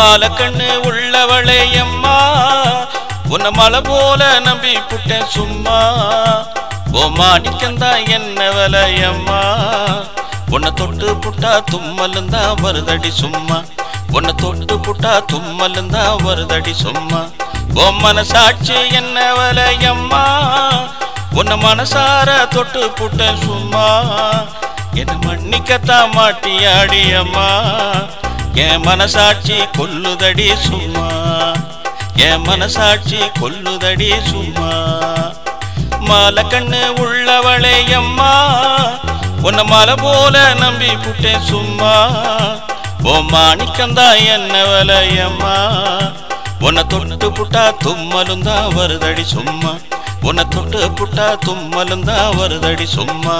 மாலை கண்ணு உள்ளவளே அம்மா உன்னை மலை போல நம்பி புட்டேன் சும்மா ஓ மாணிக்கந்தா என்ன விலையம்மா உன்னை தொட்டு புட்டா தும்மலுந்தா வருதடி சும்மா உன்னை தொட்டு புட்டா தும்மலுந்தா வருதடி சும்மா ஓ மனசாட்சி என்ன விலையம்மா உன்னை மனசார தொட்டு புட்டேன் சும்மா என்ன மன்னிக்கத்தான் மாட்டியாடி அம்மா என் மனசாட்சி கொல்லுதடி சும்மா என் மனசாட்சி கொல்லுதடி சும்மா மாலை கண்ணு உள்ளவளே அம்மா உன்னை மலை போல நம்பி புட்டேன் சும்மா ஓ மாணிக்கந்தா என்ன விலையம்மா உன்னை தொட்டு புட்டா தும்மலுந்தா வருதடி சும்மா உன்னை தொட்டு புட்டா தும்மலுந்தா வருதடி சும்மா